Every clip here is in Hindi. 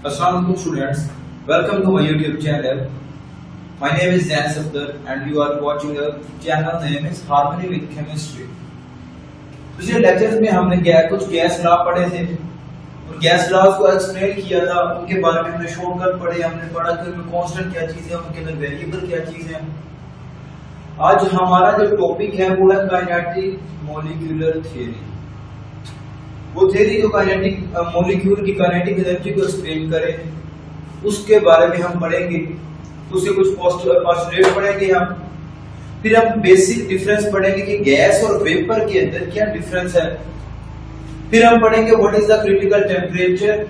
Assalamualaikum students, welcome to my YouTube channel. My name is Zain Safdar and you are watching a channel name is Harmony with Chemistry. पिछले लेक्चर्स में हमने कुछ गैस लॉ पढ़े थे और गैस लॉज को एक्सप्लेन किया था, उनके बारे में हमने शॉर्टकट पढ़े, हमने पढ़ा कि उनमें कांस्टेंट क्या चीज है, उनके अंदर वेरिएबल क्या चीज है। आज हमारा जो टॉपिक है वो है काइनेटिक मॉलिक्यूलर थ्योरी। वो थ्योरी जो काइनेटिक मॉलिक्यूल की काइनेटिक एनर्जी को एक्सप्लेन करे उसके बारे में हम पढ़ेंगे। उसके कुछ पोस्टुलेट पढ़ेंगे हम, फिर हम बेसिक डिफरेंस पढ़ेंगे कि गैस और वेपर के अंदर क्या डिफरेंस है। फिर हम पढ़ेंगे what is the critical temperature,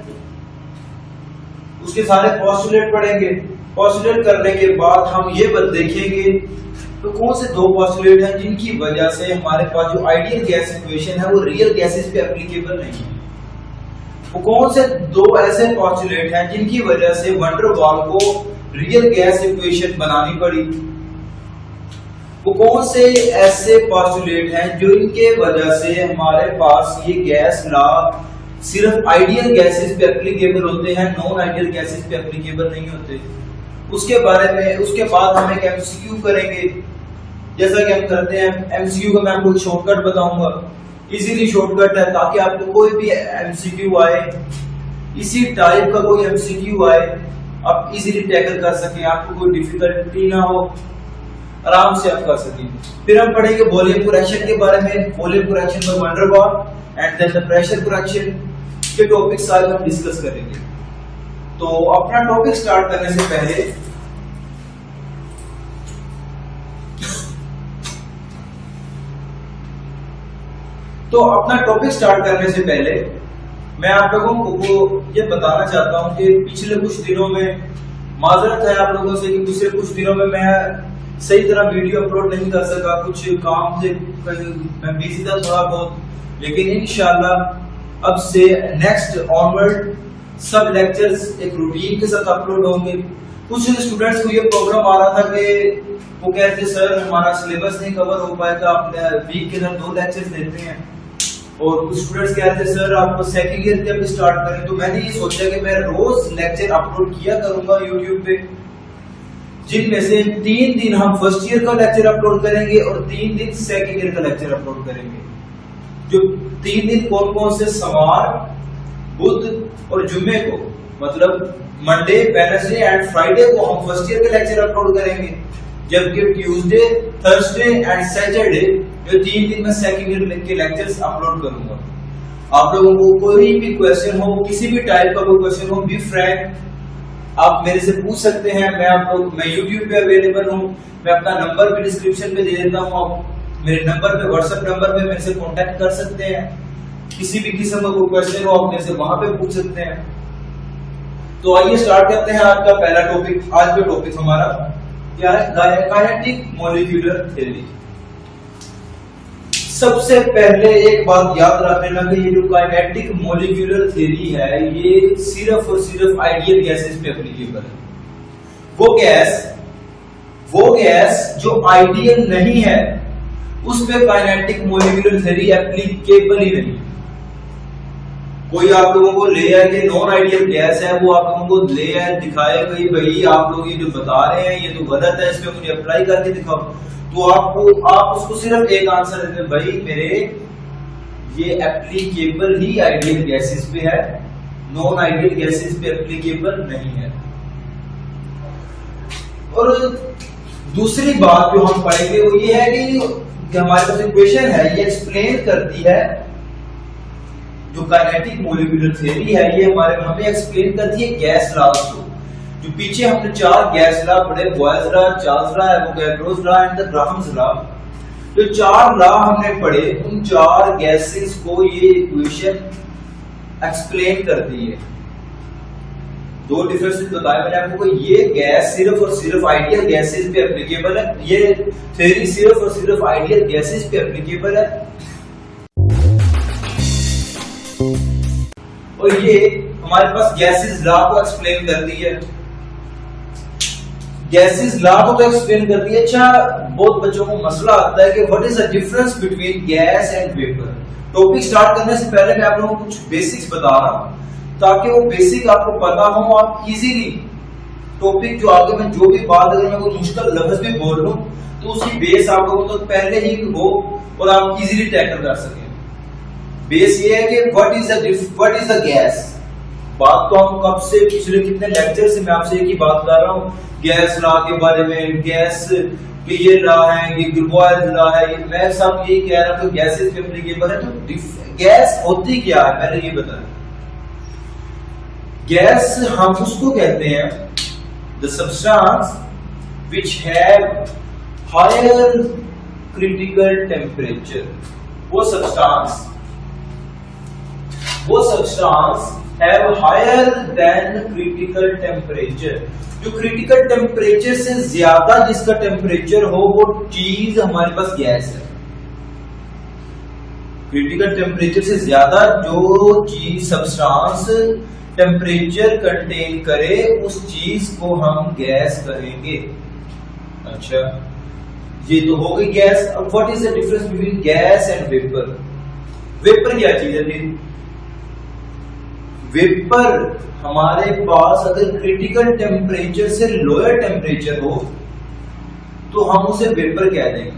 उसके सारे पोस्टुलेट पढ़ेंगे। पोस्टुलेट करने के बाद हम ये देखेंगे तो कौन से दो पोस्टुलेट हैं जिनकी वजह से हमारे पास जो आइडियल गैस इक्वेशन है वो रियल गैसेस पे एप्लीकेबल नहीं है। वो कौन से दो ऐसे पोस्टुलेट हैं जिनकी वजह से वैन डर वाल को रियल गैस इक्वेशन बनानी पड़ी। वो कौन से ऐसे पोस्टुलेट हैं जो इनके वजह से हमारे पास ये गैस लॉ सिर्फ आइडियल गैसेस पे एप्लीकेबल होते हैं, नॉन आइडियल गैसेस पे एप्लीकेबल नहीं होते। उसके बारे में उसके बाद हम एक एमसीक्यू करेंगे, जैसा कि हम करते हैं। एमसीक्यू का मैं आपको शॉर्टकट बताऊंगा, इजीली शॉर्टकट है, ताकि आपको कोई भी एमसीक्यू आए, इसी टाइप का कोई एमसीक्यू आए, आप इजीली टैकल कर सकें, आपको कोई डिफिकल्टी ना हो, आराम से आप कर सकें। फिर हम पढ़ेंगे वॉल्यूम करेक्शन के बारे में, volume correction for van der Waals and then the pressure correction के टॉपिक सारे हम डिस्कस करेंगे। तो अपना टॉपिक स्टार्ट करने से पहले मैं आप लोगों को ये बताना चाहता हूं कि पिछले कुछ दिनों में माजरत है आप लोगों से कि पिछले कुछ दिनों में मैं सही तरह वीडियो अपलोड नहीं कर सका, कुछ काम से मैं बिजी था थोड़ा बहुत, लेकिन इंशाल्लाह अब से नेक्स्ट ऑनवर्ड सब लेक्चर्स एक रूटीन के साथ अपलोड होंगे। कुछ स्टूडेंट्स को ये प्रॉब्लम आ रहा था कि वो कहते सर हमारा सिलेबस नहीं कवर हो पाएगा, आप वीक के अंदर 2 लेक्चर्स देते हैं, और कुछ स्टूडेंट्स कहते हैं सर आप सेकंड ईयर के अब स्टार्ट करें। तो मैंने ये सोचा कि मैं रोज लेक्चर अपलोड किया करूंगा यूट्यूब पे, जिनमें से 3 दिन हम फर्स्ट ईयर का लेक्चर अपलोड करेंगे और 3 दिन सेकंड ईयर का लेक्चर अपलोड करेंगे। जो 3 दिन कौन कौन से, सोमवार, बुध और जुम्मे को, मतलब मंडे, वेडनेसडे एंड फ्राइडे को हम फर्स्ट ईयर के लेक्चर अपलोड करेंगे, जबकि ट्यूसडे, थर्सडे एंड सैटरडे जो 3 दिन में सेकंड ईयर के लेक्चर्स अपलोड करूंगा। आप लोगों को कोई भी क्वेश्चन हो, किसी भी टाइप का कोई क्वेश्चन हो, बी फ्रैंक, आप मेरे से पूछ सकते हैं। मैं यूट्यूब पे अवेलेबल हूँ, मैं अपना नंबर भी डिस्क्रिप्शन पे दे देता हूँ, आप मेरे नंबर पे, व्हाट्सएप नंबर पे मेरे से कांटेक्ट कर सकते हैं। किसी भी किस्म का कोई क्वेश्चन हो आप मेरे से वहां पे पूछ सकते हैं। तो आइए स्टार्ट करते हैं आज का पहला टॉपिक। आज का टॉपिक हमारा क्या है? Kinetic molecular theory. सबसे पहले एक बात याद रख लेना कि ये जो काइनेटिक मॉलिक्यूलर थ्योरी है ये सिर्फ और सिर्फ आइडियल गैसेस पे एप्लीकेबल है। वो गैस जो आइडियल नहीं है उस पे काइनेटिक मॉलिक्यूलर थ्योरी एप्लीकेबल ही नहीं। कोई आप लोगों को ले आए कि नॉन आइडियल गैस है, वो आप लोगों को ले आए दिखाए भाई आप लोग ये जो बता रहे हैं ये तो गलत है, इस पे मुझे अप्लाई करके दिखाओ, तो आप उसको सिर्फ एक आंसर देते भाई मेरे ये एप्लीकेबल ही आइडियल गैसेस पे है, नॉन आइडियल गैसेस पे एप्लीकेबल नहीं है। और दूसरी बात जो हम पढ़ेंगे वो ये है कि हमारे पास इक्वेशन है, ये एक्सप्लेन करती है, जो काइनेटिक मॉलिक्यूलर थ्योरी है ये हमें एक्सप्लेन करती है गैस लॉज को। जो पीछे हमने 4 गैस लॉ पढ़े, Boyle's law, Charles law, Avogadro's law and the Graham's law, जो 4 लॉ हमने पढ़े उन 4 गैसेस को ये इक्वेशन एक्सप्लेन करती है। 2 डिफरेंसेस बताए मैंने आपको, ये गैस सिर्फ और सिर्फ आइडियल गैसेस पे एप्लीकेबल है, ये थ्योरी सिर्फ और सिर्फ आइडियल गैसेस पे एप्लीकेबल है, और ये हमारे पास गैसेस लॉ को एक्सप्लेन करती है। गैसेस लॉ को तो एक्सप्लेन करती है। अच्छा, बहुत बच्चों को मसला आता है कि what is the difference between gas and vapour. Topic start करने से पहले मैं आप लोगों को कुछ बेसिक्स बता रहा हूं ताकि वो बेसिक आपको पता हो, आप इजीली टॉपिक जो आगे मैं जो भी बात, अगर मैं कोई मुश्किल लफ्ज भी बोल लूं तो उसकी बेस आप लोगों को तो पहले ही हो और आप इजीली टैकल कर सकें। बेस ये है कि व्हाट इज द गैस। बात तो हम कब से, पिछले कितने लेक्चर से मैं आपसे एक ही बात कर रहा हूँ, गैस लॉ के बारे में, गैस कि ये लॉ है, ये ग्रिगोयर लॉ है, मैं सब यही कह रहा हूँ गैसेस के एप्लीकेबल है। तो गैस होती क्या है पहले ये बताएं। गैस हम उसको कहते हैं the substance which have higher critical temperature. वो substance have higher than critical temperature. जो क्रिटिकल टेम्परेचर से ज्यादा जिसका टेम्परेचर हो वो चीज हमारे पास गैस है। क्रिटिकल टेम्परेचर से ज्यादा जो चीज सब्सटेंस टेम्परेचर कंटेन करे उस चीज को हम गैस कहेंगे। अच्छा, ये तो हो गई गैस। अब what is the difference between gas and vapour. Vapour क्या चीज है? वेपर हमारे पास अगर क्रिटिकल टेम्परेचर से लोअर टेम्परेचर हो तो हम उसे वेपर कह देंगे।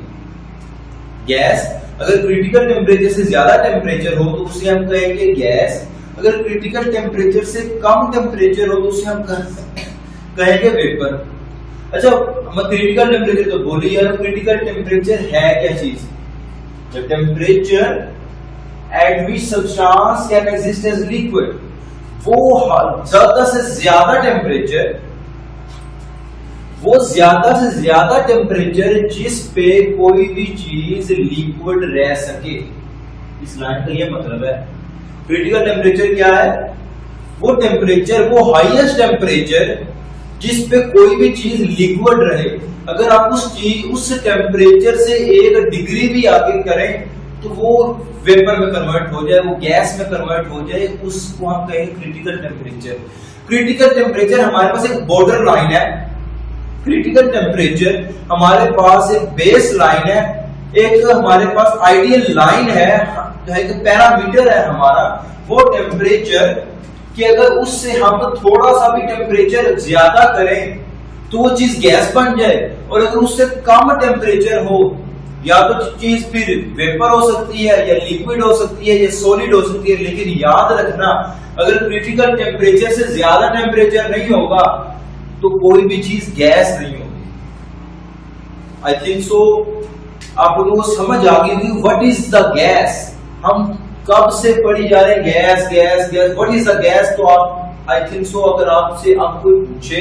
गैस अगर क्रिटिकल टेम्परेचर से ज्यादा टेम्परेचर हो तो उसे हम कहेंगे गैस। अगर क्रिटिकल टेम्परेचर से कम टेम्परेचर हो तो उसे हम कहेंगे वेपर। अच्छा, हम क्रिटिकल टेम्परेचर तो बोली यार, क्रिटिकल टेम्परेचर है क्या चीज? The temperature at which substance can exist as liquid. वो ज्यादा से ज्यादा टेम्परेचर, वो ज्यादा से ज्यादा टेम्परेचर जिस पे कोई भी चीज लिक्विड रह सके। इस लाइन का ये मतलब है। क्रिटिकल टेम्परेचर क्या है? वो टेम्परेचर, वो हाईएस्ट टेम्परेचर जिस पे कोई भी चीज लिक्विड रहे। अगर आप उस टेम्परेचर से 1 डिग्री भी आगे करें तो वो वेपर में कन्वर्ट हो जाए, वो गैस में कन्वर्ट हो जाए, उसको हम कहेंगे क्रिटिकल टेम्परेचर। क्रिटिकल टेम्परेचर हमारे पास एक बॉर्डर लाइन है। क्रिटिकल टेम्परेचर हमारे पास एक बेस लाइन है, एक हमारे पास आइडियल लाइन है, जो एक पैरामीटर है हमारा। वो टेम्परेचर कि अगर उससे हम थोड़ा सा भी टेम्परेचर ज्यादा करें तो वो चीज गैस बन जाए, और अगर उससे कम टेम्परेचर हो या तो चीज फिर वेपर हो सकती है, या लिक्विड हो सकती है, या सॉलिड हो सकती है। लेकिन याद रखना, अगर क्रिटिकल टेम्परेचर से ज्यादा टेम्परेचर नहीं होगा तो कोई भी चीज गैस नहीं होगी। आई थिंक सो आप लोगों को समझ आ गई होगी व्हाट इज द गैस। हम कब से पढ़ी जा रहे हैं gas gas gas, what is the gas. तो आप आई थिंक सो अगर आपसे आपको पूछे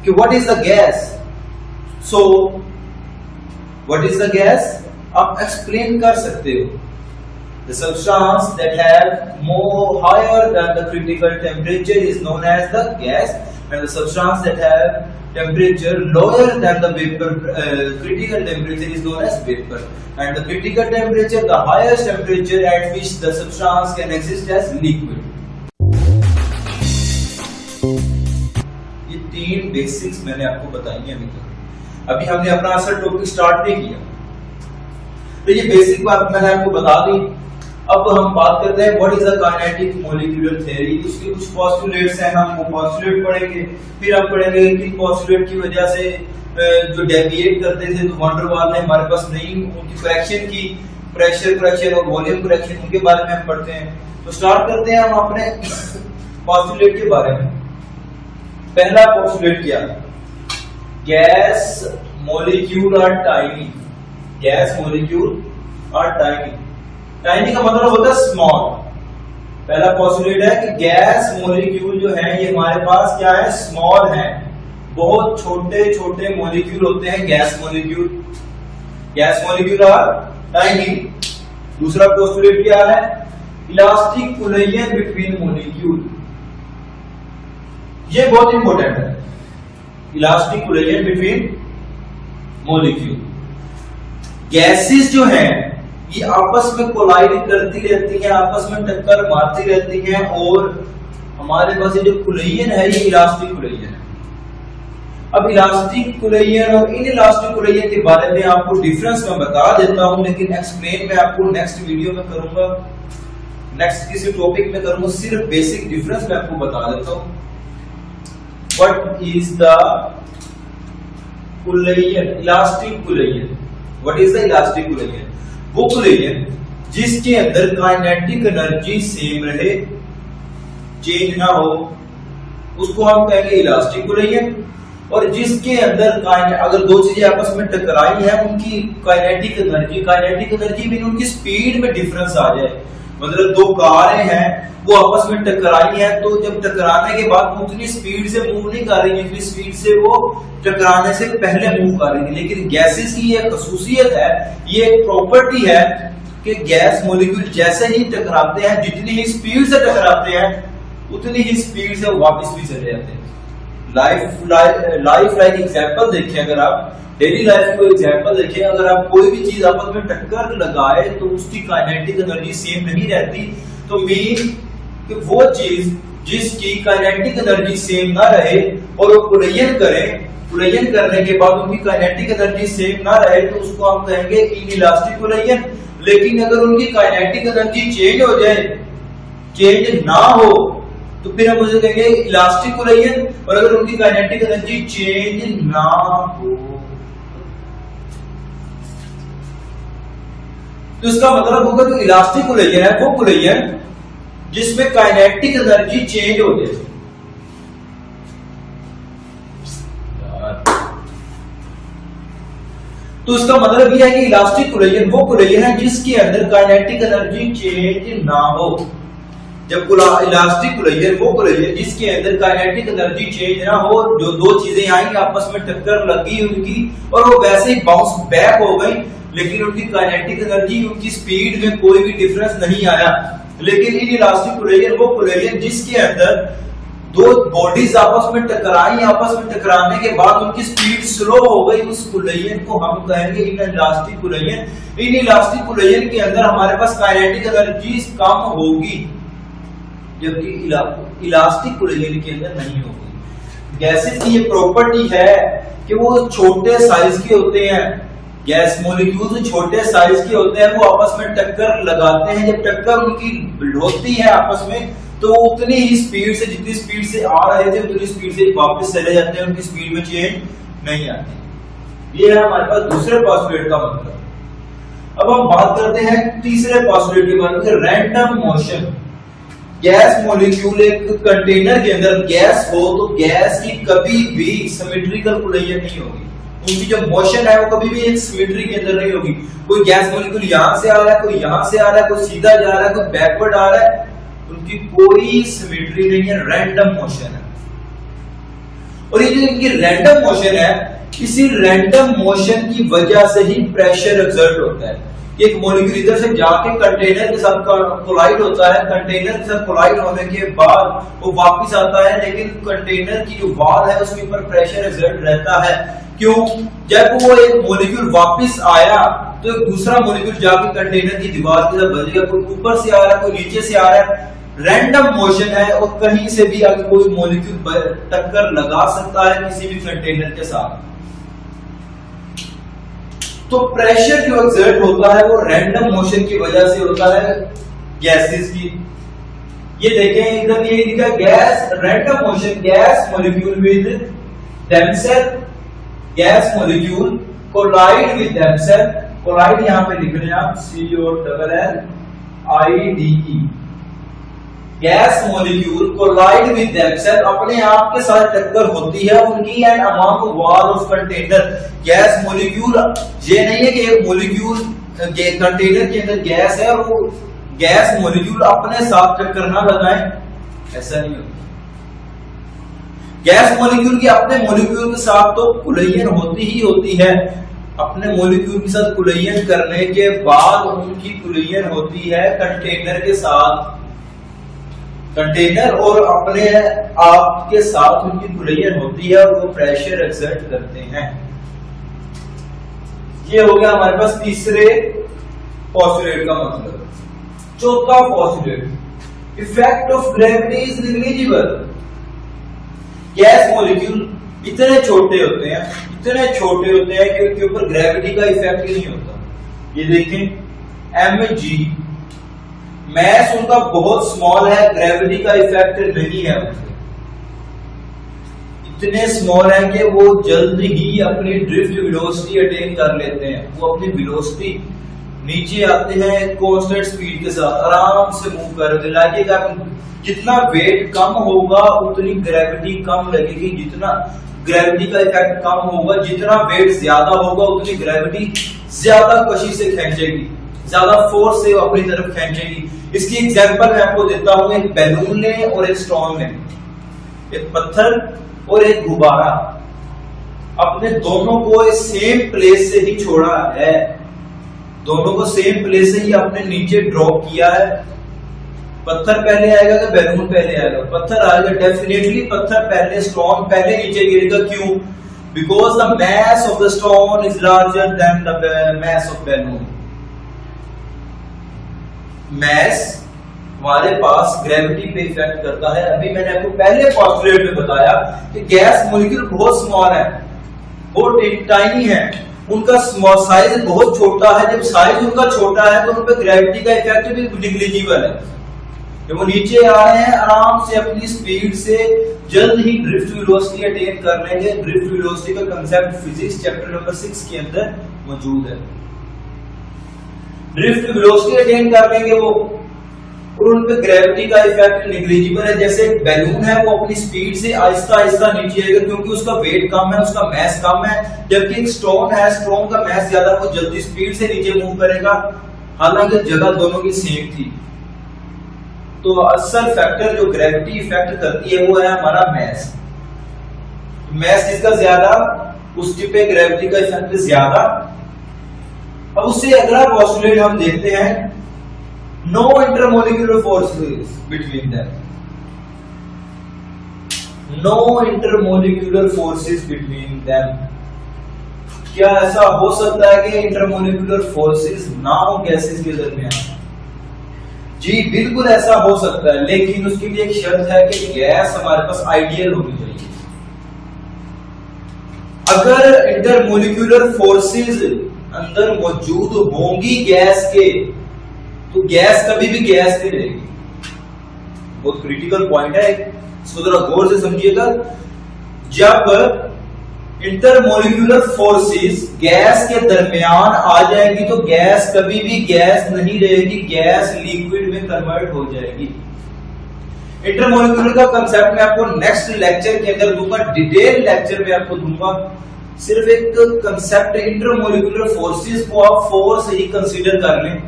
कि what is the gas, so what is the gas, आप एक्सप्लेन कर सकते हो। The substance that have more higher than the critical temperature is known as the gas, and the substance that have temperature lower than the vapor, critical temperature is known as vapor. And the critical temperature, the highest temperature at which the substance can exist as liquid. ये 3 बेसिक्स मैंने आपको बताई हैं अभी हमने अपना असल टॉपिक स्टार्ट नहीं किया, तो ये बेसिक बात मैंने आपको बता दी। अब हम बात करते हैं what is the kinetic molecular theory. उसके कुछ पोस्टुलेट्स हैं, हम वो पोस्टुलेट पढ़ेंगे। फिर हम पढ़ेंगे कि पोस्टुलेट की वजह से जो डेविएट करते थे तो वंडर वाल ने हमारे पास नहीं उनकी करेक्शन की, प्रेशर करेक्शन और वॉल्यूम करेक्शन, उनके बारे में हम पढ़ते हैं। तो स्टार्ट करते हैं हम अपने पोस्टुलेट के बारे में। पहला पोस्टुलेट क्या है? Gas molecule are tiny. Gas molecule are tiny. Tiny का मतलब होता है स्मॉल। पहला पोस्टुलेट है कि गैस मॉलिक्यूल जो है ये हमारे पास क्या है? स्मॉल है। बहुत छोटे छोटे मॉलिक्यूल होते हैं gas molecule. Gas molecule are tiny. दूसरा पोस्टुलेट क्या है? Elastic collision between molecule. ये बहुत इंपॉर्टेंट है, elastic collision between molecule. Gases जो हैं ये आपस में कोलाइड करती रहती हैं, आपस में टक्कर मारती रहती हैं, और हमारे पास ये जो कोलिजन है ये इलास्टिक कोलिजन है। अब इलास्टिक कोलिजन और इन इलास्टिक कोलिजन के बारे में आपको डिफरेंस मैं बता देता हूं, लेकिन एक्सप्लेन मैं आपको नेक्स्ट वीडियो में करूंगा। नेक्स्ट किसी टॉपिक में करूंगा, सिर्फ बेसिक डिफरेंस मैं आपको बता देता हूं। What is the collision, elastic collision. What is the elastic collision? वो कुलेयन जिसके अंदर काइनेटिक एनर्जी सेम रहे, चेंज ना हो, उसको हम कहेंगे इलास्टिक कुलेयन। और जिसके अंदर अगर दो चीजें आपस में टकराई है, उनकी काइनेटिक एनर्जी मीन उनकी स्पीड में डिफरेंस आ जाए। मतलब दो कारें हैं, वो आपस में टकराई है, तो जब टकराने के बाद उतनी स्पीड से मूव नहीं कर रही है, इतनी स्पीड से वो टकराने से पहले मूव कर रही है। लेकिन गैसेस की ये खसूसियत है, ये एक प्रॉपर्टी है कि गैस मॉलिक्यूल जैसे ही टकराते हैं, जितनी ही स्पीड से टकराते हैं, उतनी ही स्पीड से वापस भी चले जाते हैं। लाइफ एग्जांपल देखें, अगर आप डेली लाइफ को एग्जांपल देखें, अगर आप कोई भी चीज आपस में टक्कर लगाए तो उसकी काइनेटिक एनर्जी सेम नहीं रहती, तो मीन कि वो चीज जिसकी काइनेटिक एनर्जी सेम ना रहे और वो कुलेयन करने के बाद उनकी काइनेटिक एनर्जी सेम ना रहे, तो उसको हम कहेंगे इनइलास्टिक कुलेयन। लेकिन अगर उनकी काइनेटिक एनर्जी चेंज हो जाए, चेंज ना हो, तो फिर हम उसे कहेंगे इलास्टिक कुलेयन। और अगर उनकी काइनेटिक एनर्जी चेंज ना हो, तो इसका मतलब होगा जो इलास्टिक कुलेयन है वो कुलेयन जिसमें काइनेटिक एनर्जी चेंज हो जाए। तो इसका मतलब यह है कि इलास्टिक कुलेयन वो कुलेयन है जिसके अंदर काइनेटिक एनर्जी चेंज ना हो। जब इलास्टिक कुलेयन वो कुलेयन जिसके अंदर काइनेटिक एनर्जी चेंज ना हो, जो दो चीजें आई आपस में टक्कर लगी उनकी और वो वैसे ही बाउंस बैक हो गई, लेकिन उनकी काइनेटिक एनर्जी, उनकी स्पीड में कोई भी डिफरेंस नहीं आया। लेकिन इनइलास्टिक कुलेयन वो कुलेयन जिसके अंदर दो बॉडीज आपस में टकराई, आपस में टकराने के बाद उनकी स्पीड स्लो हो गई, उस कुलेयन को हम कहेंगे इनइलास्टिक कुलेयन। इनइलास्टिक कुलेयन के अंदर हमारे पास काइनेटिक एनर्जी कम होगी, जबकि इलास्टिक कुलेयन के अंदर नहीं होगी। गैसेस की ये प्रॉपर्टी है कि वो छोटे साइज के होते हैं, गैस मॉलिक्यूल्स छोटे साइज के होते हैं, वो आपस में टक्कर लगाते हैं। जब टक्कर उनकी होती है आपस में, तो उतनी ही स्पीड से, जितनी स्पीड से आ रहे थे उतनी स्पीड से वापस चले जाते हैं, उनकी स्पीड में चेंज नहीं आती। ये है हमारे पास दूसरे पोस्टुलेट का मतलब। अब हम बात करते हैं तीसरे पोस्टुलेट के बारे में, रैंडम मोशन। गैस मॉलिक्यूल एक कंटेनर के अंदर गैस हो, तो गैस की कभी भी सिमेट्रिकल कुलेयन नहीं होगी। उनकी जो मोशन है वो कभी भी एक सिमेट्री के अंदर नहीं होगी। कोई गैस मॉलिक्यूल यहां से आ रहा है, कोई यहां से आ रहा है, कोई सीधा जा रहा है, कोई बैकवर्ड आ रहा है, उनकी कोई सिमेट्री नहीं है, रैंडम मोशन है। और ये जो इनकी रैंडम मोशन है, इसी रैंडम मोशन की वजह से ही प्रेशर एक्सर्ट होता है। एक मॉलिक्यूल इधर से जाके कंटेनर के साथ कोलाइड होता है, कंटेनर के साथ कोलाइड होने के बाद वो वापस आता है, लेकिन कंटेनर की जो वॉल है उसके ऊपर प्रेशर एक्सर्ट रहता है। क्यों? जब वो एक मॉलिक्यूल वापस आया तो एक दूसरा मॉलिक्यूल जाके कंटेनर की दीवार के साथ बजेगा, कोई ऊपर से आ रहा है, कोई नीचे से आ रहा है। रैंडम मोशन है और कहीं से भी अगर कोई मॉलिक्यूल टक्कर लगा सकता है किसी भी कंटेनर के साथ। तो प्रेशर जो एक्सर्ट होता है वो रैंडम मोशन की वजह से होता है गैसेस की। ये देखें इधर ये लिखा gas random motion, gas molecule with themselves, gas molecule collide with themselves. Collide यहां पे लिख रहे हैं आप COLLIDE। Gas molecule collide with themselves, अपने आप के साथ टक्कर होती है उनकी, and among wall of container. Gas molecule ये नहीं है कि एक मॉलिक्यूल कंटेनर के अंदर गैस है और वो गैस मॉलिक्यूल अपने साथ टक्कर ना लगाए, ऐसा नहीं होता। गैस मॉलिक्यूल की अपने मॉलिक्यूल के साथ तो कुलेयन होती ही होती है। अपने मॉलिक्यूल के साथ कुलेयन करने के बाद उनकी कुलेयन होती है कंटेनर के साथ, कंटेनर और अपने आप के साथ उनकी कुलेयन होती है और वो प्रेशर एक्सर्ट करते हैं। ये हो गया हमारे पास तीसरे पोस्टुलेट का मतलब। चौथा postulate, effect of gravity is negligible. Gas molecule इतने छोटे होते हैं, इतने छोटे होते हैं कि उनके ऊपर ग्रेविटी का इफेक्ट ही नहीं होता। ये देखें mg, मैस उनका बहुत स्मॉल है, ग्रेविटी का इफेक्ट नहीं है उनसे, इतने स्मॉल है कि वो जल्द ही अपनी ड्रिफ्ट वेलोसिटी अटेन कर लेते हैं। वो अपनी वेलोसिटी नीचे आते हैं कांस्टेंट स्पीड के साथ, आराम से मूव करते लगेगा। जितना वेट कम होगा उतनी ग्रेविटी कम लगेगी, जितना ग्रेविटी का इफेक्ट कम होगा, जितना वेट ज्यादा होगा उतनी ग्रेविटी ज्यादा कशी से खींचेगी, ज्यादा फोर्स से अपनी तरफ खींचेगी। इसकी एग्जांपल मैं आपको देता हूं, एक बैलून लें और एक स्टोन लें, एक पत्थर और एक गुब्बारा, अपने दोनों को सेम प्लेस से ही छोड़ा है, दोनों को सेम प्लेस से ही आपने नीचे ड्रॉप किया है। पत्थर पहले आएगा कि बैलून पहले आएगा? पत्थर आएगा, डेफिनेटली पत्थर पहले, स्टोन पहले नीचे गिरेगा। क्यों? Because the mass of the stone is larger than the mass of balloon. mass हमारे पास ग्रेविटी पे इफेक्ट करता है। अभी मैंने आपको पहले पॉस्टुलेट में बताया कि गैस मॉलिक्यूल बहुत स्मॉल है, बहुत टाइनी है, उनका साइज बहुत छोटा है। जब साइज उनका छोटा है तो उन पर ग्रेविटी का इफेक्ट भी निग्लिजिबल है। जब वो नीचे आ रहे हैं आराम से अपनी स्पीड से जल्द ही ड्रिफ्ट वेलोसिटी अटेन कर लेंगे। ड्रिफ्ट वेलोसिटी का कंसेप्ट फिजिक्स चैप्टर नंबर 6 के अंदर मौजूद है। ड्रिफ्ट वेलोसिटी अटेन कर लेंगे वो, और उन पे ग्रेविटी का इफेक्ट निग्लिजिबल है। जैसे बैलून है वो अपनी स्पीड से आहिस्ता आहिस्ता नीचे आएगा क्योंकि उसका वेट कम है, उसका मैस कम है। जबकि एक स्टोन है, स्टोन का मैस ज्यादा, वो जल्दी स्पीड से नीचे मूव करेगा, हालांकि जगह दोनों की सेम थी। तो असल फैक्टर जो ग्रेविटी इफेक्ट करती है वो है हमारा मैस। मैस जिसका ज्यादा उसके पे ग्रेविटी का इफेक्ट ज्यादा। अब उससे अगला पोस्टुलेट हम देखते हैं, no intermolecular forces between them. No intermolecular forces between them. क्या ऐसा हो सकता है कि इंटरमोलिक्यूलर फोर्सेस ना हो गैसेस के दरमियान? जी बिल्कुल ऐसा हो सकता है, लेकिन उसके लिए एक शर्त है कि गैस हमारे पास आइडियल होनी चाहिए। अगर इंटरमोलिक्यूलर फोर्सेस अंदर मौजूद होंगी गैस के, तो गैस कभी भी गैस नहीं रहेगी। बहुत क्रिटिकल पॉइंट है, इसको जरा गौर से समझिएगा। जब इंटरमोलिक्यूलर फोर्सेस गैस के दरमियान आ जाएगी तो गैस कभी भी गैस नहीं रहेगी, गैस लिक्विड में कन्वर्ट हो जाएगी। इंटरमोलिक्यूलर का कंसेप्ट मैं आपको नेक्स्ट लेक्चर के अंदर दूंगा, डिटेल लेक्चर में आपको दूंगा। सिर्फ एक कंसेप्ट इंटरमोलिक्यूलर फोर्सेस को आप फोर्स ही कंसीडर कर लें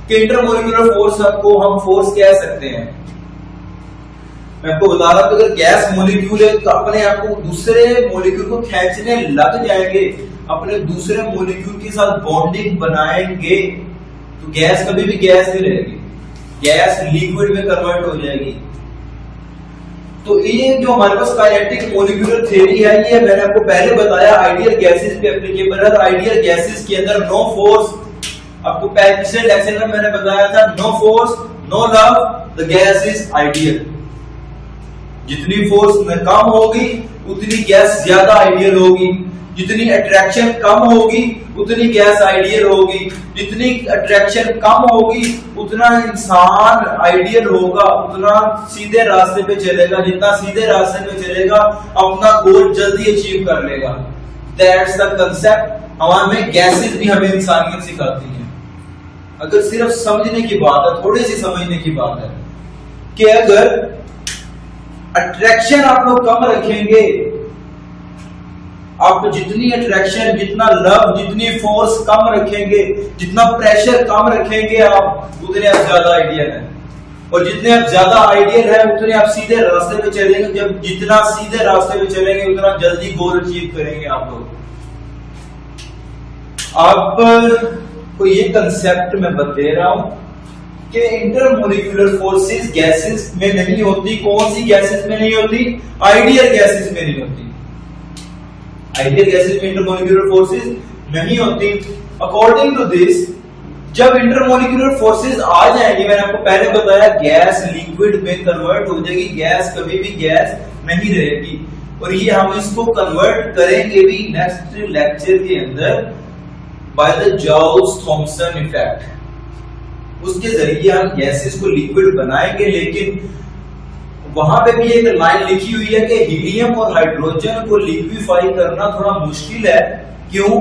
कि इंटरमोलिक्यूलर फोर्स को हम फोर्स कह सकते हैं। मैं आपको बता रहा हूं, अगर गैस मॉलिक्यूल है तो अपने आप को दूसरे मॉलिक्यूल को खींचने लग जाएंगे, अपने दूसरे मॉलिक्यूल के साथ बॉन्डिंग बनाएंगे, तो गैस कभी भी गैस नहीं रहेगी, गैस लिक्विड में कन्वर्ट हो जाएगी। तो ये जो हमारे पास काइनेटिक मॉलिक्यूलर थ्योरी है, ये मैंने आपको पहले बताया आइडियल गैसेस पे एप्लीकेबल है। आइडियल गैसेस के अंदर नो फोर्स, आपको पिछले लेक्चर में मैंने बताया था, no force no love, the gas is ideal. जितनी फोर्स में कम होगी उतनी गैस ज्यादा आइडियल होगी, जितनी अट्रैक्शन कम होगी उतनी गैस आइडियल होगी, जितनी अट्रैक्शन कम होगी उतना इंसान आइडियल होगा, उतना सीधे रास्ते पे चलेगा, जितना सीधे रास्ते पे चलेगा अपना गोल जल्दी अचीव कर लेगा। दैट्स द कंसेप्ट हमारे गैसेस भी हमें इंसानियत सिखाती है। अगर सिर्फ समझने की बात है, थोड़ी सी समझने की बात है कि अगर अट्रैक्शन आप लोग कम रखेंगे, आप जितनी अट्रैक्शन, जितना लव, जितनी फोर्स कम रखेंगे, जितना प्रेशर कम रखेंगे आप, उतने आप ज्यादा आइडियल हैं। और जितने आप ज्यादा आइडियल है उतने आप सीधे रास्ते पे चलेंगे। जब जितना सीधे रास्ते पे चलेंगे उतना जल्दी गोल अचीव करेंगे आप लोग। आपको ये कंसेप्ट मैं बता रहा हूं कि इंटरमोलिक्यूलर फोर्सेस गैसेस में नहीं होती। कौन सी गैसेस में नहीं होती? आइडियल गैसेस में नहीं होती। आइडियल गैसेस में इंटरमोलिक्यूलर फोर्सेस नहीं होती। अकॉर्डिंग टू दिस, जब इंटरमोलिक्यूलर फोर्सेस आ जाएंगी, मैंने आपको पहले बताया, गैस लिक्विड में कन्वर्ट हो जाएगी, गैस कभी भी गैस नहीं रहेगी। और ये हम इसको कन्वर्ट करेंगे भी नेक्स्ट लेक्चर के अंदर by the Joules Thomson effect. उसके जरिए हम गैसेस को लिक्विड बनाएंगे, लेकिन वहां पे भी एक लाइन लिखी हुई है कि हीलियम और हाइड्रोजन को लिक्विफाई करना थोड़ा मुश्किल है। क्यों?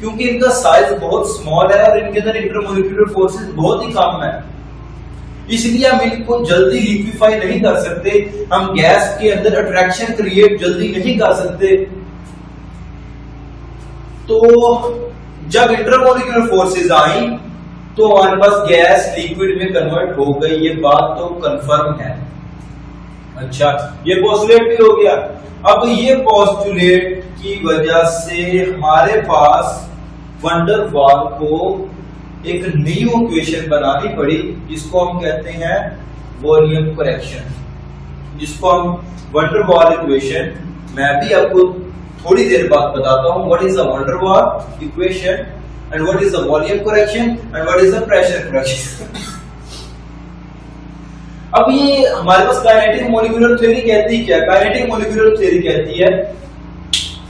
क्योंकि इनका साइज बहुत स्मॉल है और इनके अंदर इंटरमोलिक्यूलर फोर्सेस बहुत ही कम है, इसलिए हम इनको जल्दी लिक्विफाई नहीं कर सकते। हम गैस के अंदर अट्रैक्शन क्रिएट जल्दी नहीं कर सकते। तो जब इंटरमोलिक्यूलर फोर्सेस आई तो हमारे पास गैस लिक्विड में कन्वर्ट हो गई, ये बात तो कंफर्म है। अच्छा, ये पोस्टुलेट भी हो गया। अब ये पोस्टुलेट की वजह से हमारे पास वंडर वॉल को एक नई इक्वेशन बनानी पड़ी, जिसको हम कहते हैं वॉल्यूम करेक्शन, जिसको हम वंडर वॉल इक्वेशन, मैं भी आपको थोड़ी देर बाद बताता हूं what is the wonder wall equation and what is the volume correction and what is the pressure correction. अब ये हमारे पास काइनेटिक मॉलिक्यूलर थ्योरी कहती है क्या? काइनेटिक मॉलिक्यूलर थ्योरी कहती है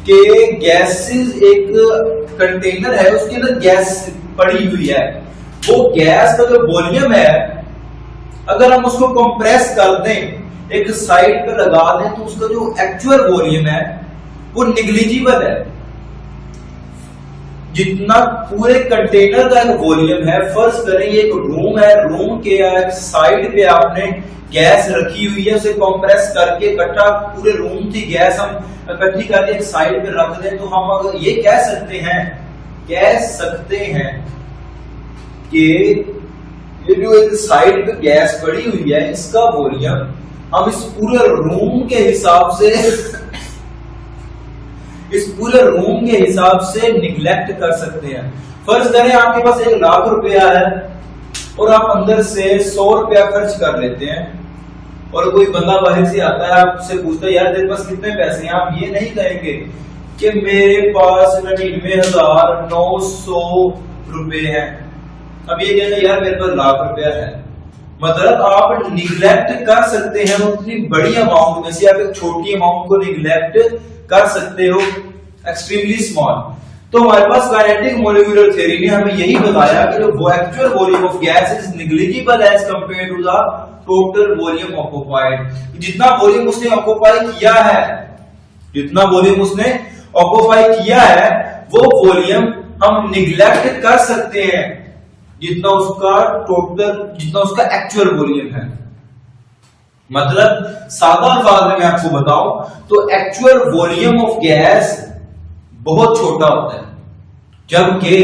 कि गैसेस एक कंटेनर है, उसके अंदर गैस पड़ी हुई है, वो गैस का जो वॉल्यूम है अगर हम उसको कंप्रेस कर दें, एक साइड पे लगा दें, तो उसका जो एक्चुअल वॉल्यूम है वो निग्लिजिबल है। जितना पूरे कंटेनर का एक वॉल्यूम है, फर्ज करें ये एक रूम है, रूम के एक साइड पे आपने गैस रखी हुई है, उसे कंप्रेस करके इकट्ठा पूरे रूम की गैस हम इकट्ठी करके एक साइड पे रख दें, तो हम अगर ये कह सकते हैं कि ये जो एक साइड पे गैस पड़ी हुई है, इसका वॉल्यूम हम इस पूरे रूम के हिसाब से निगलेक्ट कर सकते हैं। फर्ज करें आपके पास 1 लाख रुपया है और आप अंदर से 100 रुपया खर्च कर लेते हैं, और कोई बंदा बाहर से आता है, आपसे पूछता है यार तेरे पास कितने पैसे हैं, आप ये नहीं कहेंगे कि मेरे पास 99,900 रुपए हैं, अब ये कहेंगे यार मेरे पास 1 लाख रुपया है। मतलब आप निगलेक्ट कर सकते हैं उतनी बड़ी अमाउंट में से, आप एक छोटी अमाउंट को निगलेक्ट कर सकते हो, एक्सट्रीमली स्मॉल। तो हमारे पास काइनेटिक मॉलिक्यूलर थ्योरी ने हमें यही बताया कि जो actual volume of gas is negligible as compare to the total volume occupied. जितना वॉल्यूम उसने ऑक्युपाई किया है, वो वॉल्यूम हम निगलेक्ट कर सकते हैं जितना उसका एक्चुअल वॉल्यूम है। मतलब सादा अल्फाज में मैं आपको बताऊं तो एक्चुअल वॉल्यूम ऑफ गैस बहुत छोटा होता है, जबकि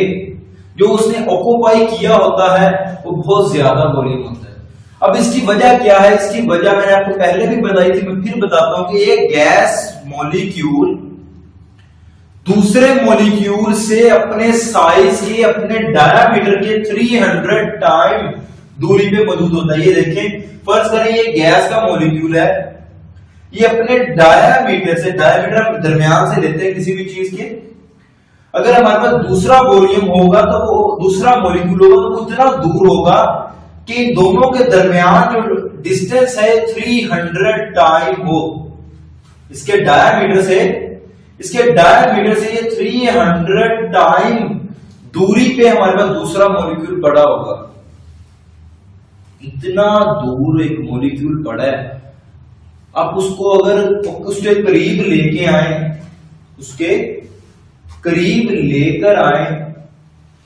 जो उसने ऑक्युपाई किया होता है वो बहुत ज्यादा वॉल्यूम होता है। अब इसकी वजह क्या है? इसकी वजह मैंने आपको पहले भी बताई थी, मैं फिर बताता हूं कि एक गैस मॉलिक्यूल दूसरे मॉलिक्यूल से अपने साइज के, अपने डायामीटर के 300 टाइम दूरी पे मौजूद होता है। ये देखें, फर्ज करें ये गैस का मॉलिक्यूल है, ये अपने डायामीटर हम दरमियान से लेते हैं किसी भी चीज के, अगर हमारे पास दूसरा वॉल्यूम होगा तो वो दूसरा मॉलिक्यूल होगा तो इतना दूर होगा कि दोनों के दरमियान जो डिस्टेंस है 300 टाइम हो। इसके डायामीटर से ये 300 टाइम दूरी पे हमारे पास दूसरा मॉलिक्यूल पड़ा होगा। इतना दूर एक मॉलिक्यूल पड़ा है, आप उसको अगर उसके करीब लेकर आए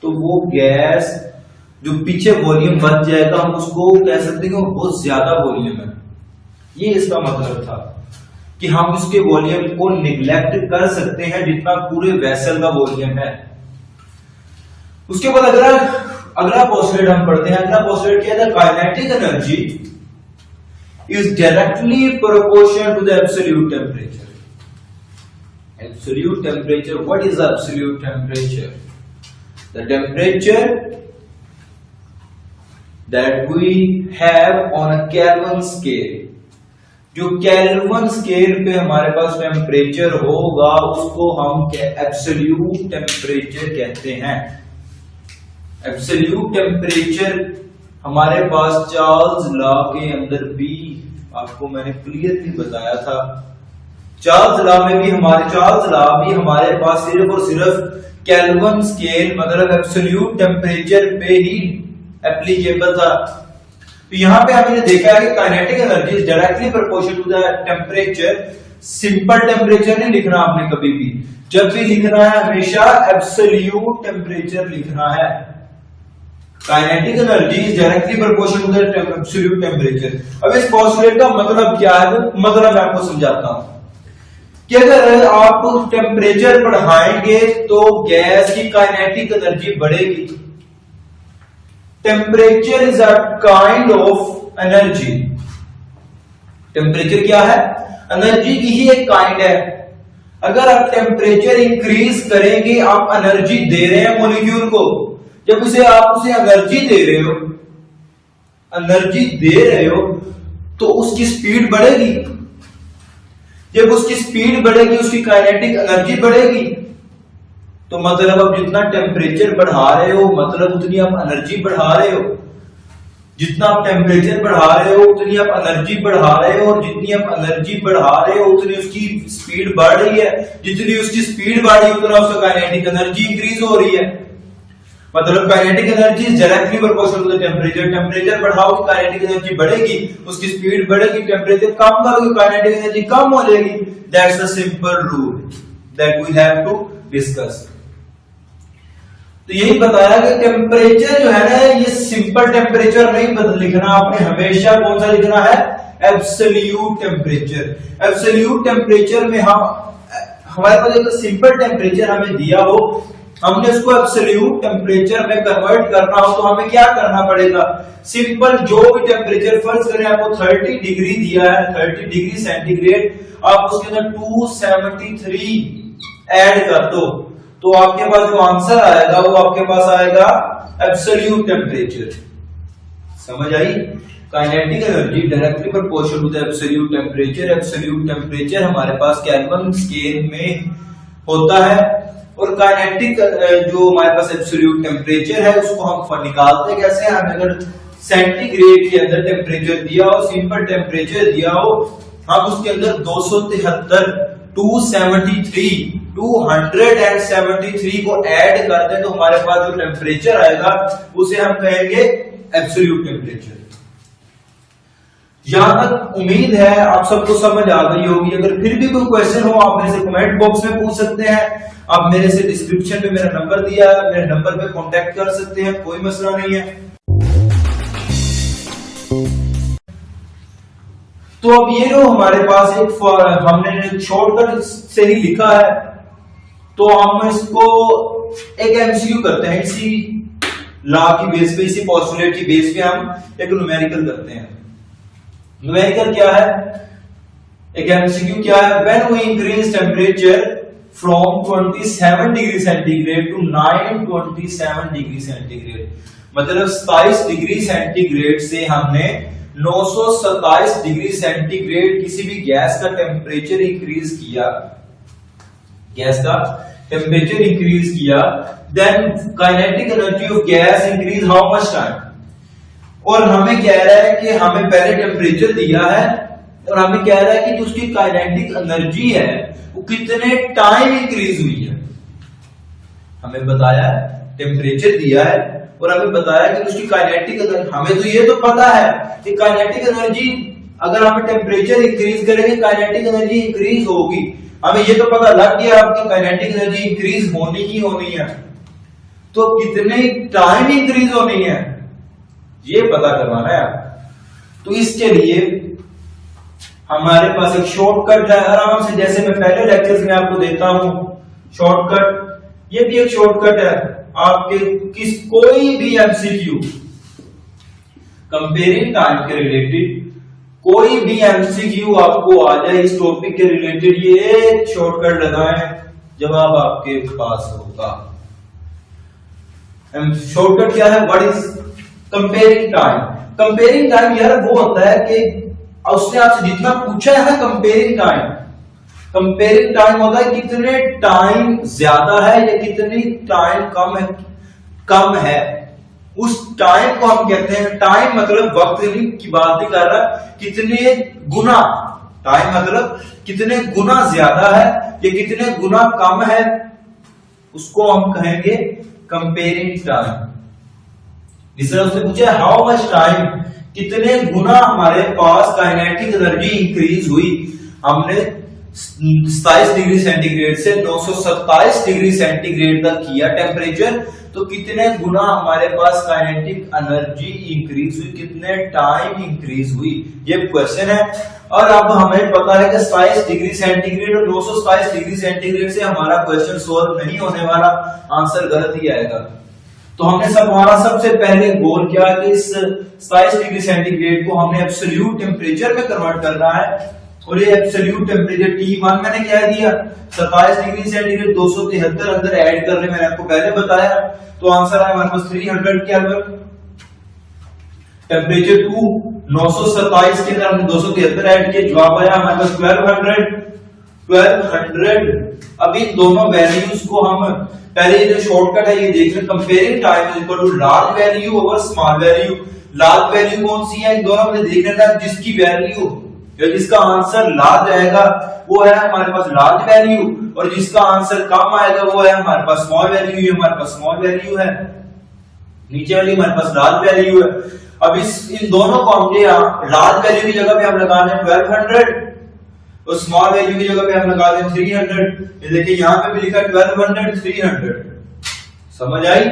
तो वो गैस जो पीछे वॉल्यूम बच जाएगा, हम उसको कह सकते हैं कि वो बहुत ज्यादा वॉल्यूम है। ये इसका मतलब था कि हम इसके वॉल्यूम को निगलेक्ट कर सकते हैं जितना पूरे वेसल का वॉल्यूम है। उसके बाद अगला पोस्टुलेट हम पढ़ते हैं। अगला पोस्टुलेट क्या है? Kinetic energy is directly proportional to the absolute temperature. Absolute temperature. What is the absolute temperature? The temperature that we have on a Kelvin scale. जो केल्विन स्केल पे हमारे पास टेम्परेचर होगा उसको हम एब्सोल्यूट टेम्परेचर कहते हैं। एब्सोल्यूट टेम्परेचर हमारे पास चार्ल्स लॉ के अंदर भी आपको मैंने क्लियरली बताया था। चार्ल्स लॉ भी हमारे पास सिर्फ और सिर्फ केल्विन स्केल मतलब एब्सोल्यूट टेम्परेचर पे ही एप्लीकेबल था। तो यहां पे हमने देखा है कि kinetic energy is directly proportional to the temperature. Simple temperature नहीं लिखना आपने कभी भी, जब भी लिखना है हमेशा एब्सोल्यूट टेम्परेचर लिखना है। Kinetic energy is directly proportional to the absolute temperature. अब इस पोस्टुलेट का मतलब क्या है, वो मतलब मैं आपको समझाता हूं कि अगर आप टेम्परेचर बढ़ाएंगे तो गैस की काइनेटिक एनर्जी बढ़ेगी। Temperature is a kind of energy. Temperature क्या है, एनर्जी की ही एक काइंड है। अगर आप टेम्परेचर इंक्रीज करेंगे, आप एनर्जी दे रहे हैं मॉलिक्यूल को, जब आप उसे एनर्जी दे रहे हो, एनर्जी दे रहे हो तो उसकी स्पीड बढ़ेगी। जब उसकी स्पीड बढ़ेगी, उसकी काइनेटिक एनर्जी बढ़ेगी। तो मतलब आप जितना टेम्परेचर बढ़ा रहे हो, मतलब उतनी आप एनर्जी बढ़ा रहे हो। जितना आप टेम्परेचर बढ़ा रहे हो उतनी आप एनर्जी बढ़ा रहे हो, और जितनी आप एनर्जी बढ़ा रहे हो उतनी उसकी स्पीड बढ़ रही है। जितनी उसकी स्पीड बढ़ी उतना उसका काइनेटिक एनर्जी इंक्रीज हो रही है। मतलब kinetic energy is directly proportional to the temperature. Temperature बढ़ाओगे काइनेटिक एनर्जी बढ़ेगी, उसकी स्पीड बढ़ेगी। टेम्परेचर कम करोगे काइनेटिक एनर्जी कम हो जाएगी। That's a simple rule that we have to discuss. तो यही बताया कि टेम्परेचर जो है ना, ये सिंपल टेम्परेचर नहीं लिखना, आपने हमेशा कौन सा लिखना है, एब्सोल्यूट टेम्परेचर। एब्सोल्यूट टेम्परेचर में हमारे पास अगर सिंपल टेम्परेचर हमें दिया हो, हमने उसको एब्सोल्यूट टेम्परेचर में कन्वर्ट करना हो तो हमें क्या करना पड़ेगा, सिंपल जो भी टेम्परेचर, फर्ज करें आपको 30 डिग्री दिया है, 30 डिग्री सेंटीग्रेड, आप उसके अंदर 273 ऐड कर दो, तो आपके पास जो आंसर आएगा वो आपके पास आएगा एब्सोल्यूट टेम्परेचर। समझ आई? Kinetic energy directly proportional to the absolute temperature. Absolute temperature हमारे पास केल्विन स्केल में होता है, और काइनेटिक जो हमारे पास एब्सोल्यूट टेम्परेचर है उसको हम निकालते कैसे हैं, हमें अगर सेंटीग्रेड के अंदर टेम्परेचर दिया हो, सिंपल टेम्परेचर दिया हो, हम उसके अंदर 273 273 को ऐड कर दें तो हमारे पास जो टेम्परेचर आएगा उसे हम कहेंगे एब्सोल्यूट टेम्परेचर। यहां तक उम्मीद है आप सबको समझ आ गई होगी। अगर फिर भी कोई क्वेश्चन हो आप मेरे से कमेंट बॉक्स में पूछ सकते हैं। आप मेरे से डिस्क्रिप्शन में मेरा नंबर दिया है, मेरे नंबर पे कांटेक्ट कर सकते हैं, कोई मसला नहीं है। तो अब ये जो हमारे पास हमने शॉर्टकट से ही लिखा है, तो हम इसको एक एमसीक्यू करते हैं। इसी लॉ की बेस पे, इसी पोस्टुलेट की बेस पे हम एक न्यूमेरिकल करते हैं। न्यूमेरिकल क्या है, एक एमसीक्यू क्या है, when we increase temperature from 27 degree centigrade to 927 degree centigrade, मतलब 27 डिग्री सेंटीग्रेड से हमने 927 डिग्री सेंटीग्रेड किसी भी गैस का टेम्परेचर इंक्रीज किया, गैस का टेम्परेचर इंक्रीज किया, then kinetic energy of gas increase how much time. और हमें कह रहा है कि हमें पहले टेम्परेचर दिया है और हमें कह रहा है कि जो उसकी काइनेटिक एनर्जी है वो कितने टाइम इंक्रीज हुई है। हमें बताया टेम्परेचर दिया है और हमें बताया कि उसकी काइनेटिक एनर्जी, हमें तो ये तो पता है कि काइनेटिक एनर्जी अगर हम टेम्परेचर इंक्रीज करेंगे काइनेटिक एनर्जी इंक्रीज होगी। हमें ये तो पता लग गया आपकी काइनेटिक एनर्जी इंक्रीज होनी ही होनी है, तो कितने टाइम इंक्रीज होनी है ये पता करवाना है आप। तो इसके लिए हमारे पास एक शॉर्टकट है, आराम से, जैसे मैं पहले लेक्चर्स में आपको देता हूं शॉर्टकट, ये भी एक शॉर्टकट है आपके कोई भी एमसीक्यू कंपेयरिंग टाइम के रिलेटेड, कोई भी एमसीक्यू आपको आ जाए इस टॉपिक के रिलेटेड, ये एक शॉर्टकट लगाएं, जवाब आपके पास होगा। शॉर्टकट क्या है, what is comparing time. Comparing time यार वो होता है कि उसने आपसे जितना पूछा है ना, कंपेयरिंग टाइम, कंपेयरिंग टाइम होता है कितने टाइम ज्यादा है या कितनी टाइम कम है, उस टाइम को हम कहते हैं, टाइम मतलब वक्त की बात नहीं कर रहा, कितने गुना, टाइम मतलब कितने गुना ज्यादा है या कितने गुना कम है, उसको हम कहेंगे कंपेयरिंग टाइम। तीसरा उसने पूछा हाउ मच टाइम, कितने गुना हमारे पास काइनेटिक एनर्जी इंक्रीज हुई। हमने 27 डिग्री सेंटीग्रेड से 927 डिग्री सेंटीग्रेड तक किया टेम्परेचर, तो कितने गुना हमारे पास काइनेटिक एनर्जी इंक्रीज हुई, कितने टाइम इंक्रीज हुई, ये क्वेश्चन है। और अब हमें पता है कि 27 डिग्री सेंटीग्रेड और 927 डिग्री सेंटीग्रेड से हमारा क्वेश्चन सॉल्व नहीं होने वाला, आंसर गलत ही आएगा। तो हमने हमारा सबसे पहले गोल क्या है कि इस 27 डिग्री सेंटीग्रेड को हमने एब्सोल्यूट टेम्परेचर में कन्वर्ट करना है, और ये एब्सोल्यूट टेम्परेचर T1 मैंने क्या दिया 27 डिग्री सेंटीग्रेड 273 अंदर ऐड कर रहे, मैंने आपको पहले बताया, तो आंसर है हमारे पास 300 केल्विन। टेम्परेचर 2 927 के अंदर हमने 273 ऐड किया, जवाब आया हमारे पास 1200। अब इन दोनों वैल्यूज को हम पहले जो शॉर्टकट है ये देख लें, comparing time is equal to large value over small value. Large value कौन सी है, इन दोनों में देख लेना, जिसकी वैल्यू या जिसका आंसर लार्ज आएगा वो है हमारे पास लार्ज वैल्यू, और जिसका आंसर कम आएगा वो है हमारे पास स्मॉल वैल्यू। ये हमारे पास स्मॉल वैल्यू है, नीचे वाली हमारे पास लार्ज वैल्यू है। अब इन दोनों को हमने लार्ज वैल्यू की जगह पे हम लगा दें 1200 और स्मॉल वैल्यू की जगह पे हम लगा दें 300। ये देखिए यहाँ पे भी लिखा 1200 300, समझ आई।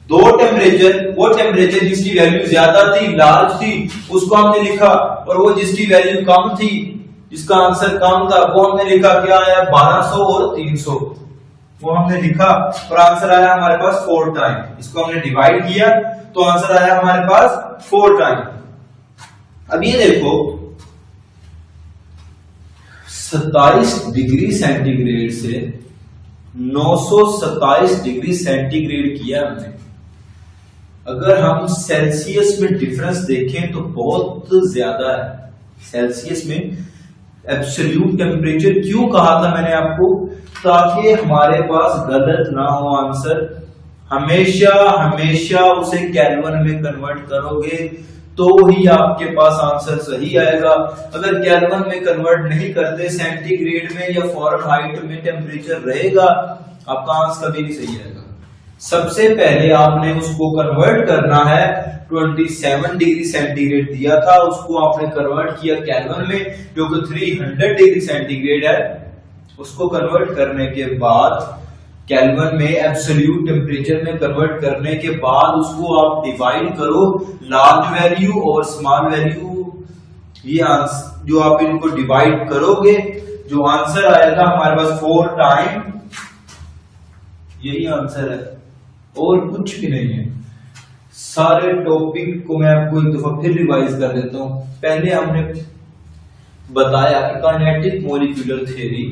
दो टेम्परेचर, वो टेम्परेचर जिसकी वैल्यू ज्यादा थी लार्ज थी उसको हमने लिखा, और वो जिसकी वैल्यू कम थी जिसका आंसर कम था वो हमने लिखा, क्या आया 1200 और 300 वो हमने लिखा, और आंसर आया हमारे पास 4 टाइम। इसको हमने डिवाइड किया तो आंसर आया हमारे पास 4 टाइम। अब ये देखो 27 डिग्री सेंटीग्रेड से 927 डिग्री सेंटीग्रेड किया हमने। अगर हम सेल्सियस में डिफरेंस देखें तो बहुत ज्यादा है। सेल्सियस में एब्सोल्यूट टेम्परेचर क्यों कहा था मैंने आपको, ताकि हमारे पास गलत ना हो आंसर। हमेशा हमेशा उसे केल्विन में कन्वर्ट करोगे तो ही आपके पास आंसर सही आएगा। अगर केल्विन में कन्वर्ट नहीं करते, सेंटीग्रेड में या फ़ारेनहाइट में टेम्परेचर रहेगा, आपका आंसर कभी नहीं सही आएगा। सबसे पहले आपने उसको कन्वर्ट करना है, 27 डिग्री सेंटीग्रेड दिया था उसको आपने कन्वर्ट किया केल्विन में, जो कि 300 डिग्री सेंटीग्रेड है। उसको कन्वर्ट करने के बाद केल्विन में एब्सोल्यूट टेम्परेचर में कन्वर्ट करने के बाद उसको आप डिवाइड करो लार्ज वैल्यू और स्मॉल वैल्यू। ये आंसर जो आप इनको डिवाइड करोगे, जो आंसर आएगा हमारे पास 4 टाइम, यही आंसर है और कुछ भी नहीं है। सारे टॉपिक को मैं आपको एक दफा फिर रिवाइज कर देता हूं। पहले हमने बताया कि काइनेटिक मॉलिक्यूलर थ्योरी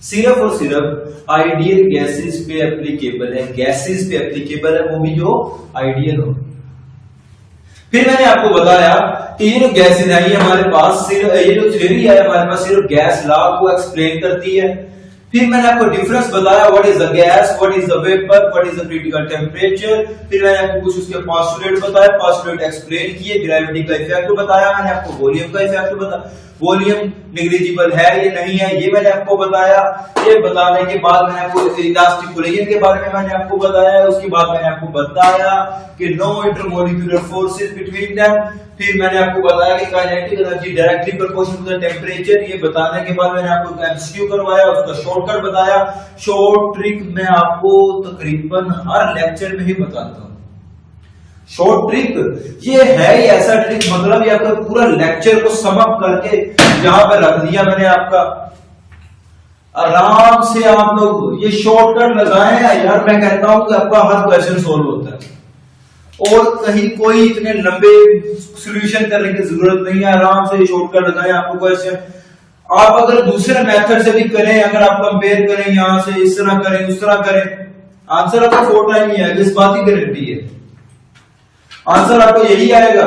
सिर्फ और सिर्फ आइडियल गैसेस पे एप्लीकेबल है, गैसेस पे एप्लीकेबल है, वो भी जो आइडियल हो। फिर मैंने आपको बताया कि ये जो गैसेस है ये हमारे पास सिर्फ, ये जो थ्योरी है हमारे पास सिर्फ गैस लॉ को एक्सप्लेन करती है। फिर मैंने आपको डिफरेंस बताया, what is the gas, what is the vapour, what is the critical temperature. फिर मैंने आपको कुछ उसके पोस्टुलेट बताया, पोस्टुलेट एक्सप्लेन किए, ग्रेविटी का इफेक्ट बताया, मैंने आपको वॉल्यूम का इफेक्ट बताया, वॉल्यूम नेग्लिजिबल है ये नहीं है ये मैंने आपको बताया। ये बताने के बाद मैंने आपको इलास्टिक कोलिजन के बारे में मैंने आपको बताया। उसके बाद मैंने आपको बताया कि no intermolecular forces between them. फिर मैंने आपको बताया कि kinetic energy directly proportional to the temperature. ये बताने के बाद मैंने आपको एमसीक्यू करवाया, उसका शॉर्टकट बताया। शॉर्ट ट्रिक मैं आपको तकरीबन हर लेक्चर में ही बताता हूँ। शॉर्ट ट्रिक ये है ही ऐसा ट्रिक, मतलब ये आपका पूरा लेक्चर को सम अप करके यहां पर रख दिया मैंने आपका। आराम से आप लोग ये शॉर्टकट लगाएं यार, मैं कहता हूं कि आपका हर क्वेश्चन सोल्व होता है और कहीं कोई इतने लंबे सॉल्यूशन करने की जरूरत नहीं है। आराम से शॉर्टकट लगाएं आपको क्वेश्चन। आप अगर दूसरे मेथड से भी करें, अगर आप कंपेयर करें यहां से इस तरह करें उस तरह करें, आंसर आपका 4 टाइम ही आएगा, इस बात की गारंटी है। आंसर आपको यही आएगा।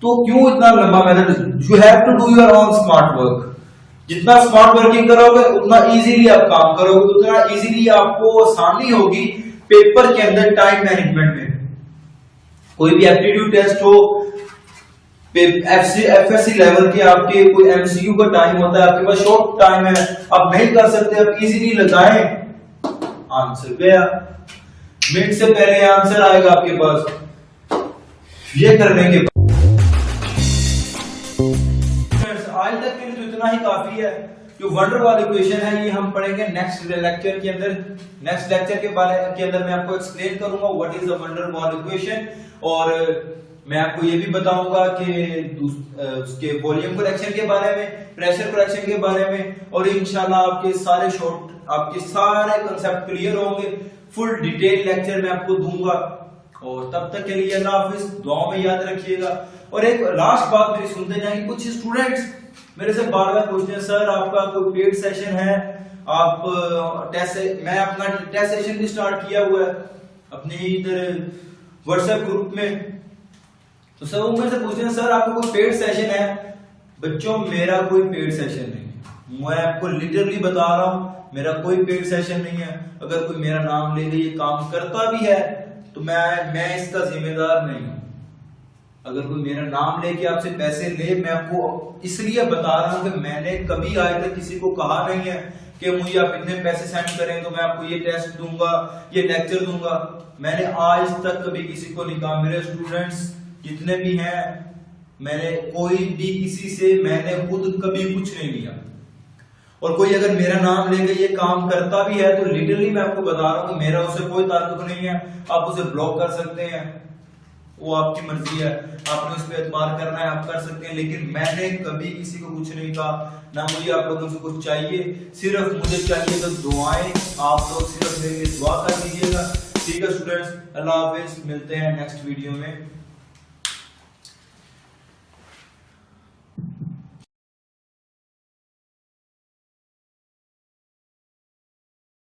तो क्यों इतना लंबा method? You have to do your own smart work. जितना स्मार्ट वर्किंग करोगे उतना इजीली आप काम करोगे, उतना इजीली आपको आसानी होगी पेपर के अंदर टाइम मैनेजमेंट में। कोई भी एप्टीट्यूड टेस्ट हो, एफएससी लेवल के आपके कोई एमसीक्यू का टाइम होता है, आपके पास शॉर्ट टाइम है, आप नहीं कर सकते, आप इजीली लगाएं, आंसर गया। मिनट से पहले आंसर आएगा आपके पास। ये करने के आज तक के लिए तो इतना ही काफी है। जो वंडर वाल इक्वेशन है ये हम पढ़ेंगे नेक्स्ट लेक्चर के अंदर। नेक्स्ट लेक्चर के अंदर मैं आपको एक्सप्लेन करूंगा व्हाट इज द वंडर वाल इक्वेशन, और मैं आपको ये भी बताऊंगा कि उसके वॉल्यूम करेक्शन के बारे में, प्रेशर करेक्शन के बारे में, और इंशाल्लाह आपके सारे कांसेप्ट क्लियर होंगे। फुल डिटेल लेक्चर मैं आपको दूंगा, और तब तक के लिए अल्लाह हाफिज, दुआ में याद रखिएगा। और एक लास्ट बात मेरी सुनते जाएंगे, कुछ स्टूडेंट्स मेरे से बार बार पूछते हैं सर आपका कोई पेड सेशन है, आप मैं अपना टेस्ट सेशन भी स्टार्ट किया हुआ है अपने इधर व्हाट्सएप ग्रुप में, तो सब उनमें से पूछते हैं सर आपका कोई पेड सेशन है। बच्चों मेरा कोई पेड सेशन नहीं है, मैं आपको लिटरली बता रहा हूं मेरा कोई पेड सेशन नहीं है। अगर कोई मेरा नाम लेके ये काम करता भी है तो मैं इसका जिम्मेदार नहीं हूं। अगर कोई मेरा नाम लेके आपसे पैसे ले, मैं आपको इसलिए बता रहा हूं कि मैंने कभी आज तक किसी को कहा नहीं है कि मुझे आप इतने पैसे सेंड करें तो मैं आपको ये टेस्ट दूंगा, ये लेक्चर दूंगा। मैंने आज तक कभी किसी को नहीं कहा। मेरे स्टूडेंट्स जितने भी हैं, मैंने कोई भी किसी से मैंने खुद कभी कुछ नहीं लिया। और कोई अगर मेरा नाम लेके ये काम करता भी है तो लिटरली मैं आपको बता रहा हूं कि मेरा उससे कोई ताल्लुक नहीं है। आप उसे ब्लॉक कर सकते हैं, वो आपकी मर्जी है, आपने उस पर एतबार करना है आप कर सकते हैं, लेकिन मैंने कभी किसी को कुछ नहीं कहा, ना मुझे आप लोगों से कुछ चाहिए। सिर्फ मुझे चाहिए तो दुआएं, आप लोग सिर्फ मेरे लिए दुआ कर दीजिएगा। ठीक है स्टूडेंट्स, अल्लाह हाफिज, मिलते हैं नेक्स्ट वीडियो में।